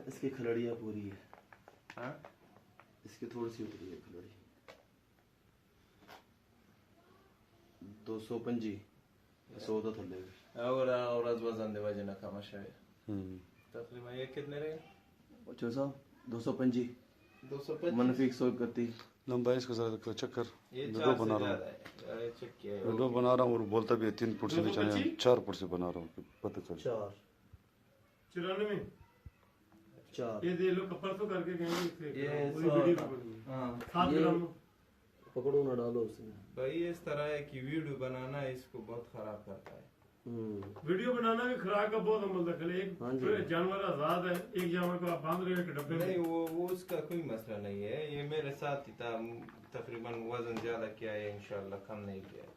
इसकी खलड़िया पूरी है। हाँ इसकी थोड़ी सी उतरी है खलड़ी। 225 100 तो थल्ले और आज वजन दे वजन का मशा है तकरीबन ये कितने रहे 500 225 225 मनफी 131 लंबाई इसका जरा चेक कर। ये वीडियो 4 बना से रहा हूँ, ज्यादा है ये चेक किया है वीडियो बना रहा हूँ और बोलता भी है 3 फुट से नीचे नहीं, 4 फुट से बना रहा हूँ पता चल। 4 4 ये दे लो कपड़ तो करके कहेंगे ये पूरी वीडियो बनी। हाँ 7 ग्राम पकड़ो ना डालो उसमें। भाई इस तरह है कि वीडियो बनाना इसको बहुत खराब करता है। वीडियो बनाना भी खुराक का बहुत अमल दखल है। एक जानवर आजाद है, एक जानवर को आप बांध रहे हो डब्बे में। नहीं वो उसका कोई मसला नहीं है, ये मेरे साथ ही था, तकरीबन वजन ज्यादा किया है इंशाल्लाह कम नहीं किया है।